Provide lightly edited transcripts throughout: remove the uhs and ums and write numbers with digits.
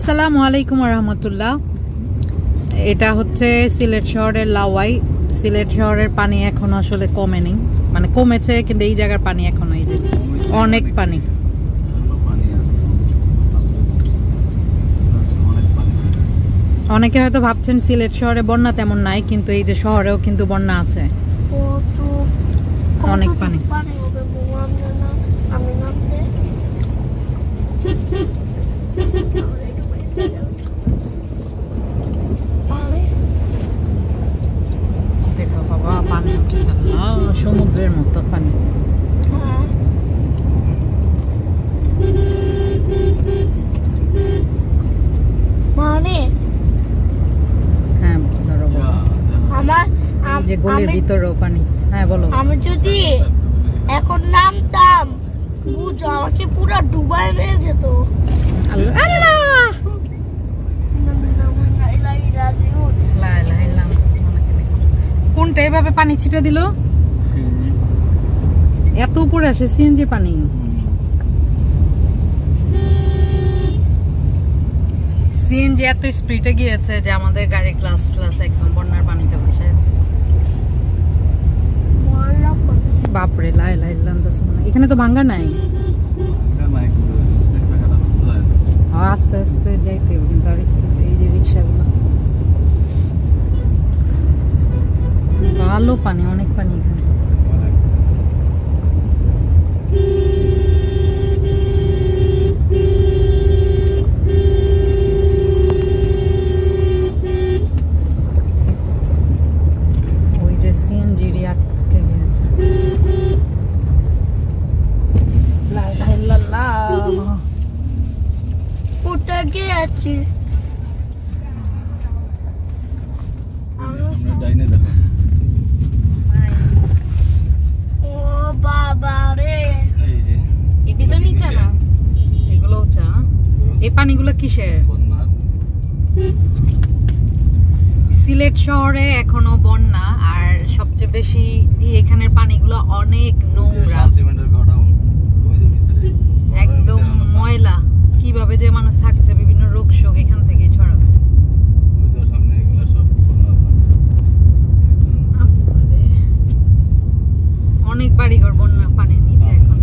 আসসালামু আলাইকুম ওয়া রাহমাতুল্লাহ। এটা হচ্ছে সিলেট শহরের লাওয়াই। সিলেট শহরের পানি এখনো আসলে কমেনি, মানে কমেছে, কিন্তু এই জায়গার পানি এখনো এই যে অনেক পানি। অনেকে হয়তো ভাবছেন সিলেট শহরে বন্যা তেমন নাই, কিন্তু এই যে শহরেও কিন্তু বন্যা আছে, অনেক পানি। দেখো বাবা, পানি উঠে সমুদ্রের মতো পানি। হ্যাঁ ধরো, এই যে গলির ভিতরেও পানি। হ্যাঁ বলো। আমি যদি এখন নামতাম, বুঝো আমাকে পুরো ডুবাই নিয়ে যেত। কোনটা এভাবে পানি ছিটে দিল? এত উপরে আসে সিএনজি পানি। সিএনজি এত স্পিডে গিয়েছে যে আমাদের গাড়ি ক্লাস একদম বন্যার পানিতে ভেসে যাচ্ছে। বাপরে, লাই লাই এখানে তো ভাঙ্গা নাই, আস্তে আস্তে যাইতে হবে কিন্তু। আর স্পিড, এই যে রিক্সাগুলো, ভালো পানি, অনেক পানি এখানে। ওই যে সিএনজি আটকে গেছে। লা লা লা লা, উঠে গিয়েছি। ও বাবা রে, এটি তো নিচে না, এগুলো উঁচা। এই পানিগুলো কিসের? সিলেট শহরে এখনো বন্যা, আর সবচেয়ে বেশি এখানের পানিগুলো অনেক নোংরা, একদম ময়লা। কিভাবে যে মানুষ থাকছে, বিভিন্ন রোগ শোক এখান থেকে ছড়াবে। অনেক বাড়িঘর বন্যা পানির নিচে এখন।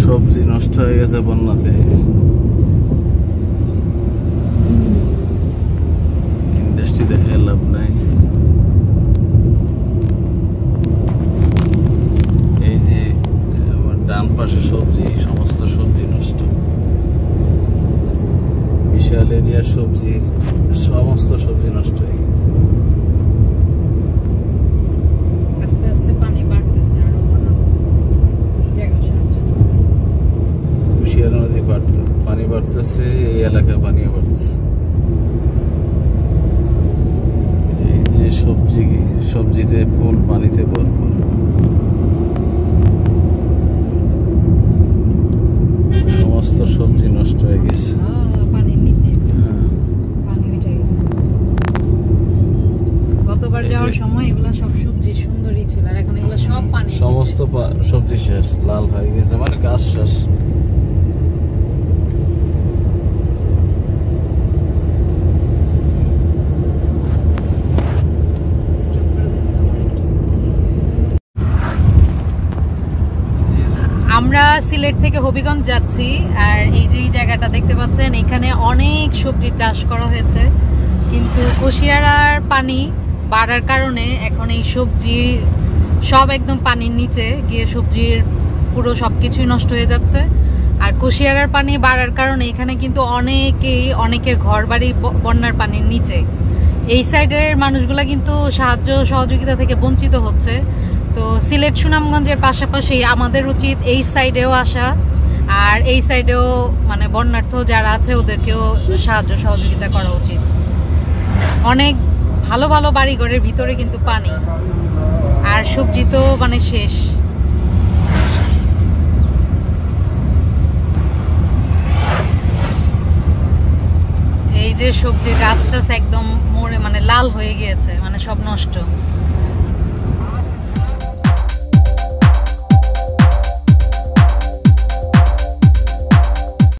সবজি নষ্ট হয়ে গেছে বন্যাতে। ইন্ডাস্ট্রি দেখে লাভ নাই। এই যে আমার ডান পাশে সবজি, সমস্ত সবজি নষ্ট। বিশাল এরিয়ার সবজির সমস্ত সবজি নষ্ট হয়ে গেছে। আস্তে আস্তে পানি বাড়তেছে, আরো কুশিয়ারা নদী পানি বাড়তেছে, এই এলাকায় পানিও বাড়তেছে। এই যে সবজিতে ফুল পানিতে ভরপুর। সমস্ত সবজি নষ্ট হয়ে গেছে পানির নিচে, পানি উঠে গেছে। গতবার যাওয়ার সময় এগুলা সব সবজি সুন্দরই ছিল, আর এখন এগুলা সব পানি, সমস্ত সবজি শেষ, লাল হয়ে গেছে, মানে গাছ শেষ। আমরা সিলেট থেকে হবিগঞ্জ যাচ্ছি, আর এই যে জায়গাটা দেখতে পাচ্ছেন, এখানে অনেক সবজি চাষ করা হয়েছে, কিন্তু কুশিয়ারার পানি বাড়ার কারণে এখন এই সবজি সব একদম পানির নিচে গিয়ে সবজির পুরো সবকিছুই নষ্ট হয়ে যাচ্ছে। আর কুশিয়ারার পানি বাড়ার কারণে এখানে কিন্তু অনেকের ঘর বাড়ি বন্যার পানির নিচে। এই সাইডের মানুষগুলা কিন্তু সাহায্য সহযোগিতা থেকে বঞ্চিত হচ্ছে। তো সিলেট সুনামগঞ্জের পাশাপাশি আমাদের উচিত এই সাইডেও আসা, আর এই সাইডেও মানে বন্যার্থ যারা আছে ওদেরকেও সাহায্য সহযোগিতা করা উচিত। অনেক ভালো ভালো বাড়িঘরের ভিতরে কিন্তু পানি, আর সবজি তো মানে শেষ। এই যে সবজির গাছটা একদম মরে মানে লাল হয়ে গিয়েছে, মানে সব নষ্ট।